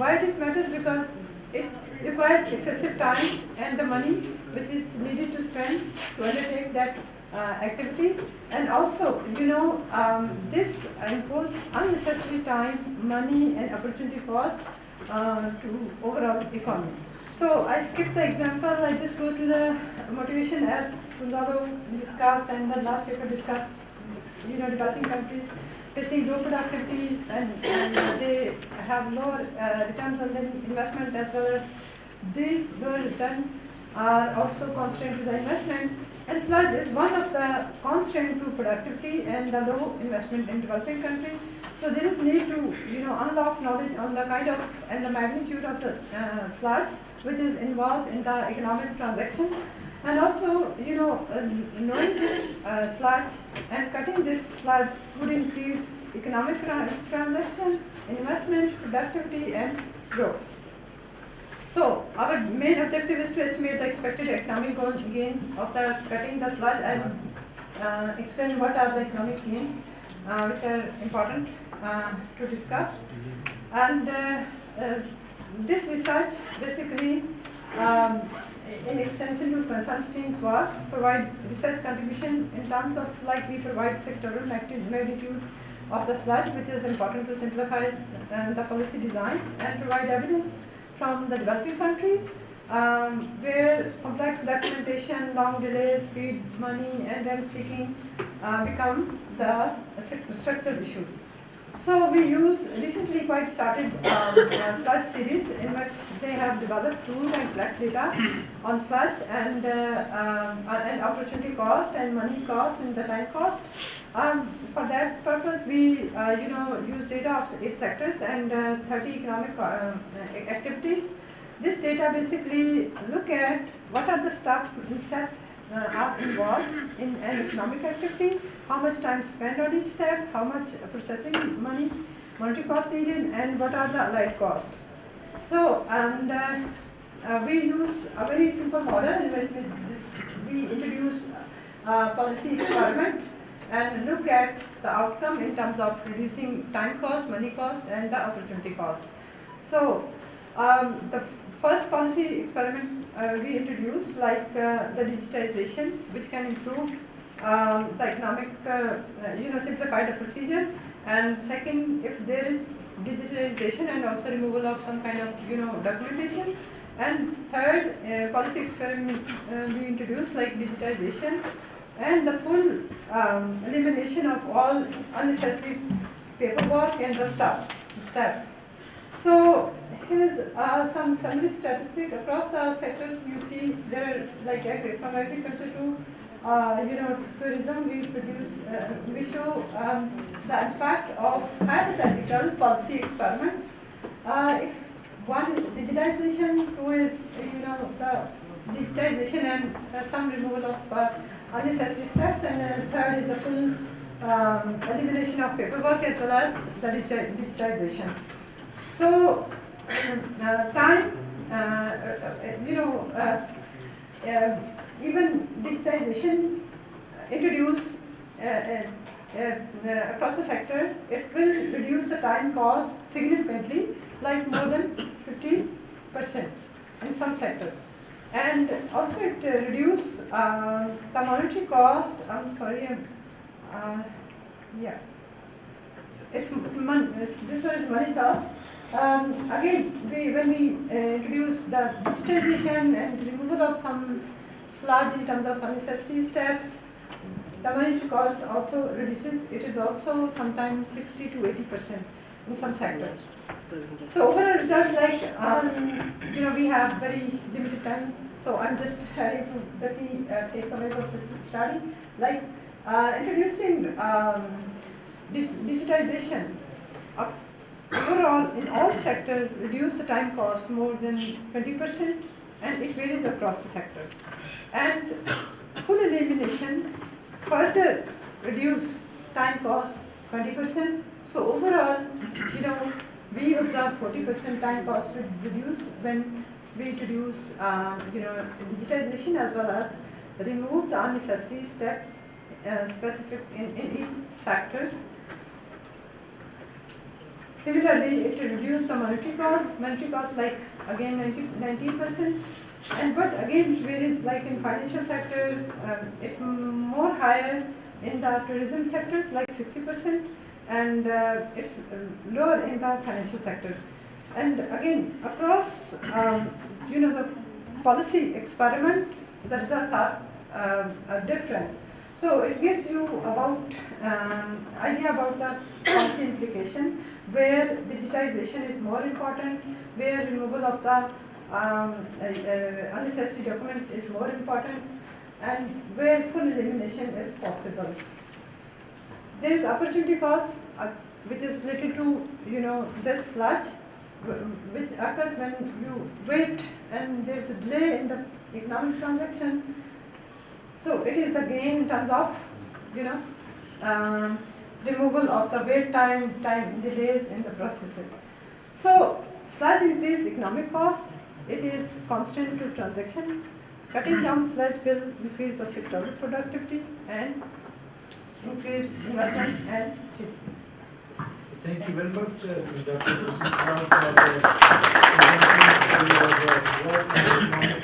Speaker 3: Why it matters? Because it requires excessive time and the money which is needed to spend to undertake that activity, and also this imposes unnecessary time, money and opportunity cost to overall economy. So I skip the example, I just go to the motivation as Kundalo discussed and the last paper discussed. Developing countries facing low productivity and they have lower returns on their investment, as well as these lower returns are also constant to the investment. And sludge is one of the constant to productivity and the low investment in developing countries. So there is need to unlock knowledge on the kind of and the magnitude of the sludge which is involved in the economic transaction, and also knowing this sludge and cutting this sludge would increase economic transaction, investment, productivity and growth. So our main objective is to estimate the expected economic gains of the cutting the sludge and explain what are the economic gains which are important to discuss. And this research basically in extension to consultants' work, provide research contribution in terms of like we provide sectoral magnitude of the sludge, which is important to simplify the policy design, and provide evidence from the developing country where complex documentation, long delays, speed, money, and rent seeking become the structural issues. So we recently quite started sludge series in which they have developed tools and collect data on sludge and opportunity cost and money cost and the time cost. For that purpose, we use data of 8 sectors and 30 economic activities. This data basically look at what are the steps are involved in an economic activity, how much time spent on each step, how much processing monetary cost needed, and what are the allied costs. So, we use a very simple model in which we introduce a policy experiment and look at the outcome in terms of reducing time cost, money cost, and the opportunity cost. So, the first policy experiment we introduced, like the digitization, which can improve the economic, simplify the procedure. And second, if there is digitalization and also removal of some kind of, documentation. And third, policy experiment we introduced, like digitization and the full elimination of all unnecessary paperwork and the steps. So here is some summary statistic across the sectors. You see there are like from agriculture to tourism. We show the impact of hypothetical policy experiments. If one is digitization, two is the digitization and some removal of unnecessary steps, and third is the full elimination of paperwork as well as the digitization. So, time, even digitization introduced across the sector, it will reduce the time cost significantly, like more than 50% in some sectors. And also it reduce the monetary cost. I'm sorry, this one is money cost. Again, when we introduce the digitization and removal of some sludge in terms of unnecessary steps, the monetary cost also reduces. It is also sometimes 60 to 80% in some sectors. So overall result, like we have very limited time. So I'm just heading to the key takeaways of this study, like introducing digitization. Overall, in all sectors, reduce the time cost more than 20%, and it varies across the sectors. And full elimination further reduce time cost 20%. So overall, we observe 40% time cost reduce when we introduce, digitization as well as remove the unnecessary steps specific in each sectors. Similarly, it reduced the monetary cost like again 19%, but again it varies, like in financial sectors, it more higher in the tourism sectors like 60%, and it's lower in the financial sectors. And again, across the policy experiment, the results are different. So it gives you about idea about the policy implication, where digitization is more important, where removal of the unnecessary document is more important, and where full elimination is possible. There is opportunity cost, which is related to this sludge, which occurs when you wait and there is a delay in the economic transaction. So it is the gain in terms of removal of the wait time delays in the processing. So sludge increase economic cost. It is constant to transaction. Cutting down sludge will increase the sectoral productivity and increase investment and GDP.
Speaker 2: Thank you very much, Dr.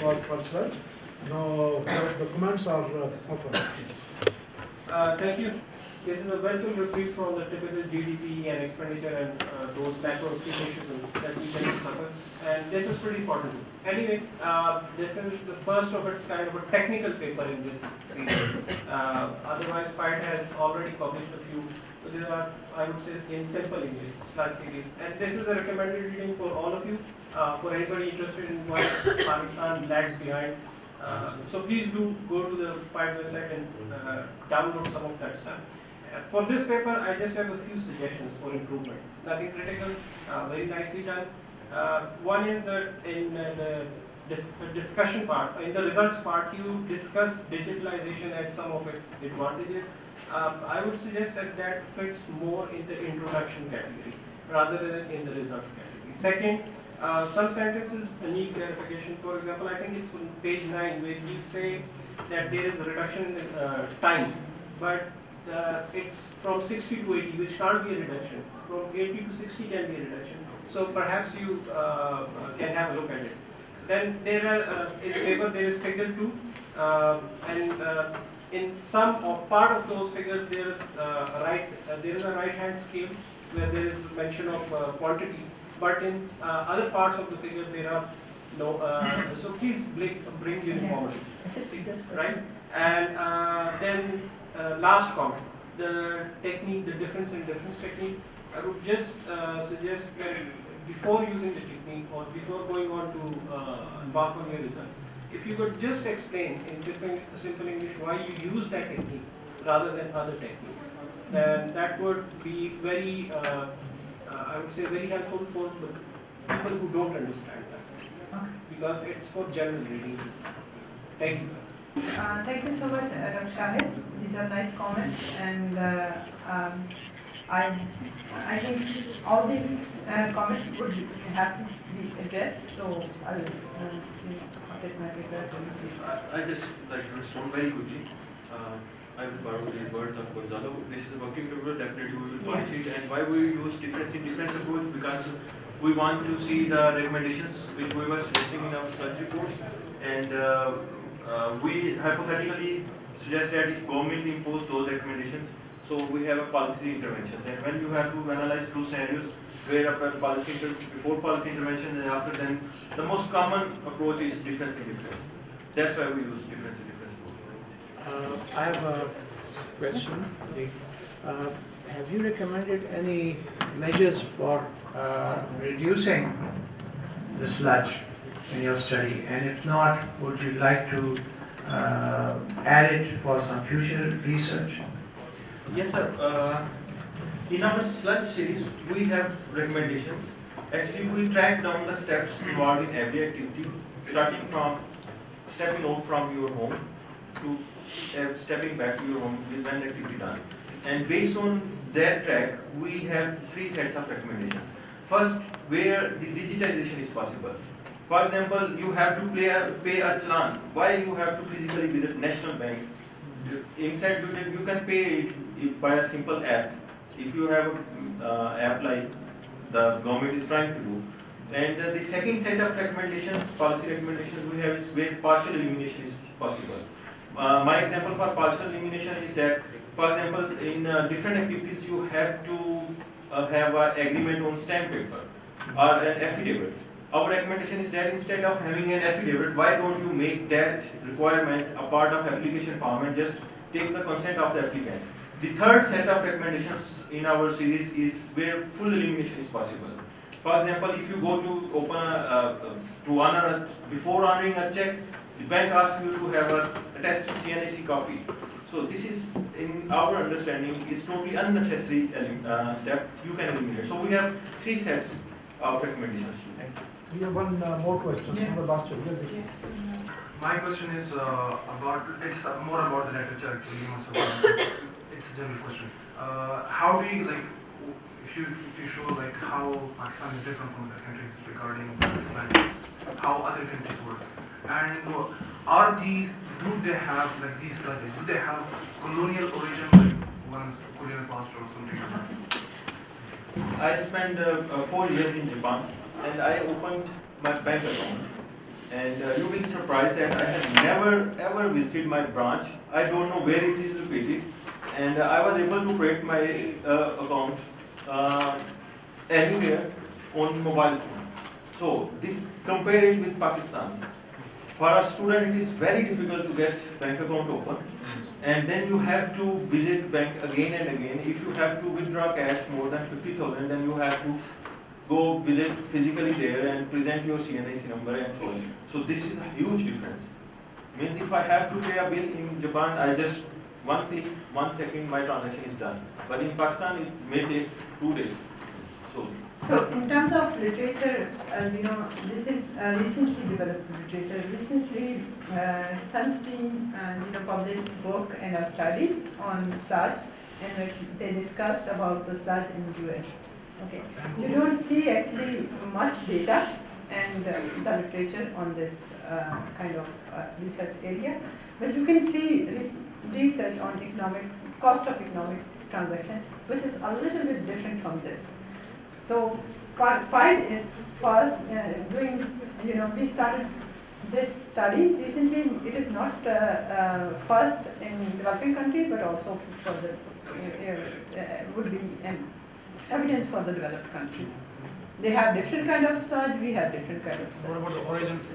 Speaker 2: for for Sludge. Now, the comments are offered.
Speaker 8: Thank you. This is a welcome retreat from the typical GDP and expenditure and those macro implications that we tend to suffer. And this is pretty important. Anyway, this is the first of its kind of a technical paper in this series. Otherwise, PIDE has already published a few. So these are, I would say, in simple English, Sludge series. And this is a recommended reading for all of you, for anybody interested in why Pakistan lags behind. So please do go to the PIDE website and download some of that stuff. For this paper, I just have a few suggestions for improvement. Nothing critical, very nicely done. One is that in the discussion part, in the results part, you discuss digitalization and some of its advantages. I would suggest that that fits more in the introduction category rather than in the results category. Second, some sentences need clarification. For example, I think it's on page 9 where you say that there is a reduction in time, but it's from 60 to 80, which can't be a reduction. From 80 to 60 can be a reduction. So perhaps you can have a look at it. Then there are in the paper there is figure 2, and in some of part of those figures there is a right-hand scale where there is mention of quantity, but in other parts of the figure there are no. So please bring uniformity, right? And then last comment, the technique, the difference in difference technique. I would just suggest that before using the technique or before going on to embark on your results, if you could just explain in simple English why you use that technique rather than other techniques, then that would be very, I would say, very helpful for the people who don't understand that, because it's for general reading. Thank you.
Speaker 3: Thank you so much, Dr. Shahid. These are nice comments, and I think all these comments would have to be addressed. So I'll update my paper.
Speaker 9: I just like to respond very quickly. I will borrow the words of Gonzalo. This is a working paper. Definitely we will polish it. And why we use difference in difference approach? Because we want to see the recommendations which we were suggesting in our Sludge reports, and we hypothetically suggest that if government impose those recommendations, so we have a policy interventions. And when you have to analyze two scenarios where after before policy intervention and after, then the most common approach is difference in difference. That's why we use difference in difference approach.
Speaker 10: I have a question. Have you recommended any measures for reducing the sludge in your study? And if not, would you like to add it for some future research?
Speaker 9: Yes, sir. In our Sludge series, we have recommendations. Actually, we track down the steps involved in every activity, starting from stepping out from your home to stepping back to your home with one activity done. And based on that track, we have 3 sets of recommendations. First, where the digitization is possible. For example, you have to pay a challan. Why you have to physically visit National Bank? Instead, you can pay it by a simple app. If you have an app like the government is trying to do. And the second set of recommendations, policy recommendations we have is where partial elimination is possible. My example for partial elimination is that, for example, in different activities you have to have an agreement on stamp paper or an affidavit. Our recommendation is that instead of having an affidavit, why don't you make that requirement a part of application form and just take the consent of the applicant. The third set of recommendations in our series is where full elimination is possible. For example, if you go to before honoring a check, the bank asks you to have a attached CNAC copy. So this is, in our understanding, is totally unnecessary step. You can eliminate. So we have 3 sets of recommendations. Thank you.
Speaker 2: We have one more question from the last chapter.
Speaker 11: My question is it's more about the literature actually. It's a general question. How do you if you show how Pakistan is different from other countries regarding sludges, how other countries work, and do they have these sludges? Do they have colonial origin, like once colonial past or something like that?
Speaker 9: I spent 4 years in Japan, and I opened my bank account. And you will be surprised that I have never ever visited my branch. I don't know where it is located, and I was able to create my account anywhere on mobile phone. So this compare it with Pakistan. For a student, it is very difficult to get bank account open, and then you have to visit bank again and again. If you have to withdraw cash more than 50,000, then you have to go visit physically there and present your CNIC number and so on. So this is a huge difference. Means if I have to pay a bill in Japan, I just one click, 1 second, my transaction is done. But in Pakistan, it may take 2 days.
Speaker 3: So in terms of literature, this is recently developed literature. Recently, Sunstein published a book and a study on Sludge, in which they discussed about the Sludge in the US. Okay, you don't see actually much data and the literature on this kind of research area, but you can see research on cost of economic transaction, which is a little bit different from this. So PIDE is first we started this study recently. It is not first in developing countries, but also for the would be an evidence for the developed countries. They have different kind of sludge, we have different kind of sludge.
Speaker 11: What about the origins?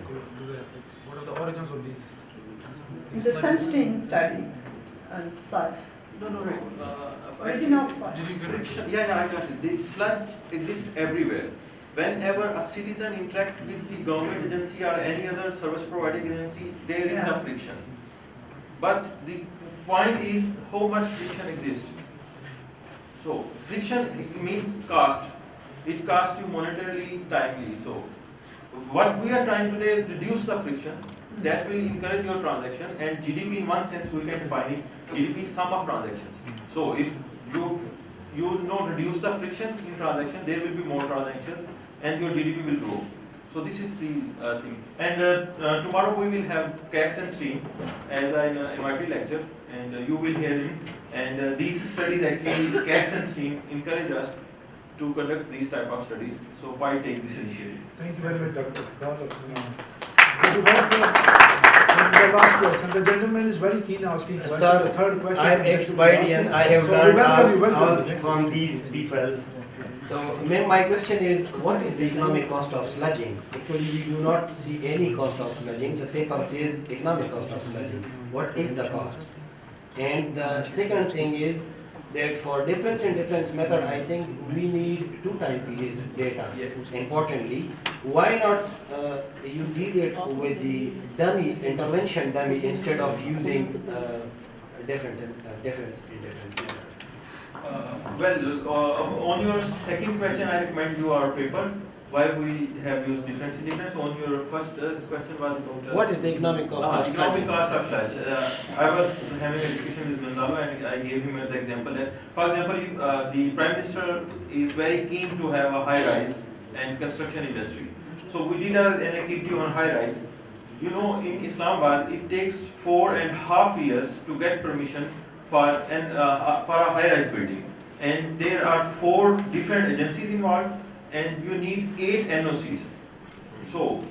Speaker 11: What are the origins of these?
Speaker 3: The Sunstein study on sludge.
Speaker 9: No.
Speaker 3: Origin of what?
Speaker 9: Friction. Yeah, I got it. The sludge exists everywhere. Whenever a citizen interacts with the government agency or any other service providing agency, there is a friction. But the point is how much friction exists. So friction means cost. It costs you monetarily timely. So what we are trying to do is reduce the friction. That will encourage your transaction, and GDP in one sense we can define it. GDP is sum of transactions. So if you reduce the friction in transaction, there will be more transactions and your GDP will grow. So this is the thing. And tomorrow we will have Cass and Steam as an MIT lecture, and you will hear him. And these studies actually, Cass and Steam encourage us to conduct these type of studies. So why take this initiative?
Speaker 2: Thank you very much, Dr. The last question. The gentleman is very keen asking question.
Speaker 5: Sir,
Speaker 2: the third question.
Speaker 5: I am ex-PIDE and I have learned all from these people. So my question is, what is the economic cost of sludging? Actually, we do not see any cost of sludging. The paper says economic cost of sludging. What is the cost? And the second thing is that for difference in difference method, I think we need 2 time periods data. Yes. Importantly, why not you deal it with the dummy, intervention dummy, instead of using difference in difference method?
Speaker 9: On your second question, I recommend you our paper. Why we have used difference in difference. On your first question was about
Speaker 5: what is the economic cost of sludge?
Speaker 9: Economic cost of sludge. I was having a discussion with Gonzalo, and I gave him the example that, for example, the Prime Minister is very keen to have a high-rise and construction industry. So we did an activity on high-rise. You know, in Islamabad, it takes 4.5 years to get permission for a high-rise building, and there are 4 different agencies involved, and you need 8 NOCs. So,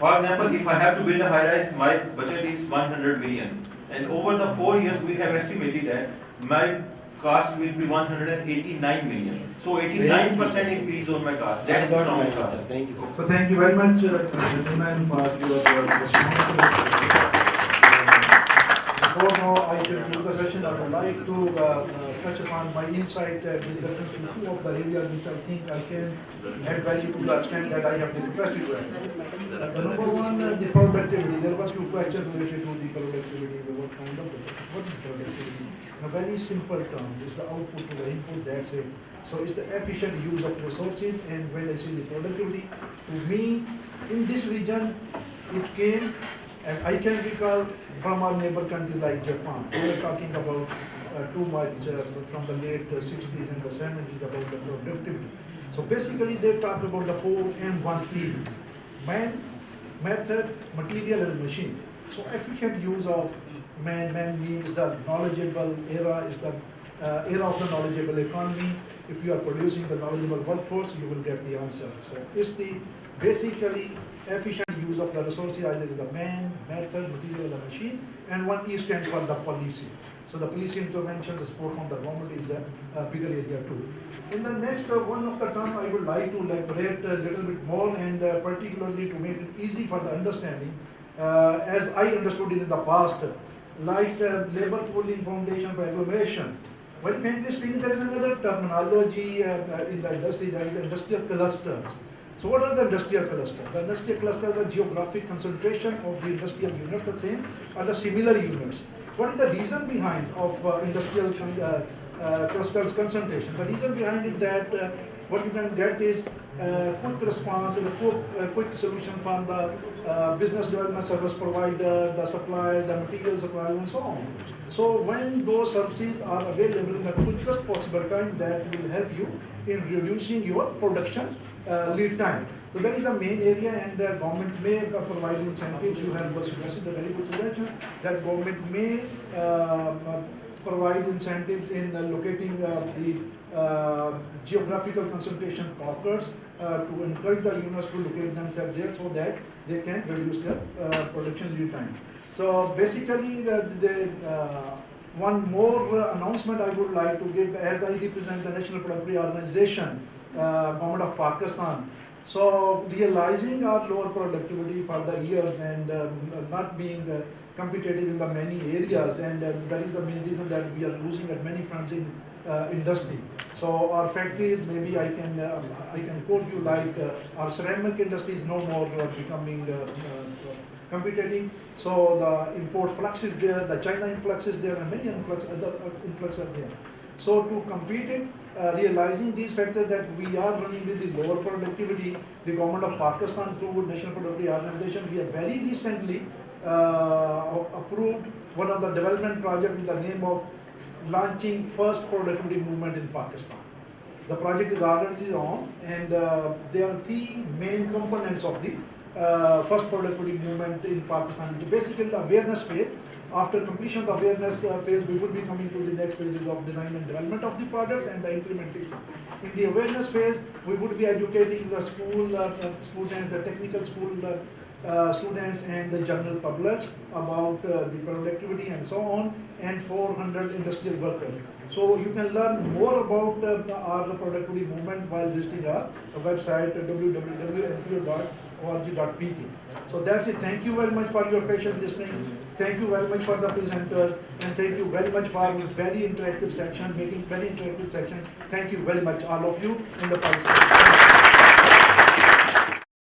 Speaker 9: for example, if I have to build a high-rise, my budget is 100 million, and over the 4 years, we have estimated that my cost will be 189 million. So 89% increase on my cost. That's the economic cost.
Speaker 5: Thank you.
Speaker 2: So thank you very much, gentlemen, for your response. Before now I conclude the session, I would like to touch upon my insight with reference to 2 of the areas which I think I can add value to the extent that I have the capacity to add. The number one, the productivity. There was few questions related to the productivity. What kind of what is productivity? In a very simple term, it's the output to the input. That's it. So it's the efficient use of resources. And when I say the productivity, to me, in this region, it came. And I can recall from our neighbor countries like Japan, we were talking about too much from the late 60s and the 70s about the productivity. So basically they talk about the 4M1P, man, method, material and machine. So efficient use of man means the knowledgeable era, is the era of the knowledgeable economy. if you are producing the knowledgeable workforce, you will get the answer. So it's the basically efficient use of the resources, either is the man, method, material, or the machine, and one E stands for the policy. So the policy intervention, the support from the government is a bigger area too. In the next one of the term, I would like to elaborate a little bit more, and particularly to make it easy for the understanding, as I understood it in the past, like labor pooling foundation for agglomeration. Well, frankly speaking, there is another terminology in the industry, that is the industrial clusters. So what are the industrial clusters? The industrial clusters are the geographic concentration of the industrial units, the same are the similar units. What is the reason behind of industrial clusters concentration? The reason behind it that what you can get is quick response and a quick solution from the business development service provider, the supplier, the material supplier, and so on. So when those services are available in the quickest possible time, that will help you in reducing your production lead time. So that is the main area, and the government may provide incentives. You have suggested a very good suggestion that government may provide incentives in locating the geographical concentration corridors to encourage the units to locate themselves there so that they can reduce their production lead time. So basically, one more announcement I would like to give, as I represent the National Productivity Organization, Government of Pakistan. So realizing our lower productivity for the years and not being competitive in the many areas, and that is the main reason that we are losing at many fronts in industry. So our factories, maybe I can quote you, like our ceramic industry is no more becoming competitive. So the import flux is there, the China influx is there, and many other influx are there. So to compete it, realizing these factors that we are running with the lower productivity, the government of Pakistan through National Productivity Organization, we have very recently approved one of the development projects with the name of launching first productivity movement in Pakistan. The project is already on, and there are three main components of the first productivity movement in Pakistan. It's basically the awareness phase. After completion of the awareness phase, we will be coming to the next phases of design and development of the products and the implementation. In the awareness phase, we would be educating the school students, the technical school students, and the general public about the productivity and so on, and 400 industrial workers. So you can learn more about our productivity movement while visiting our website www.npo.org.pt. So that's it. Thank you very much for your patient listening. Thank you very much for the presenters, and thank you very much for this very interactive section, making very interactive section. Thank you very much, all of you in the participants.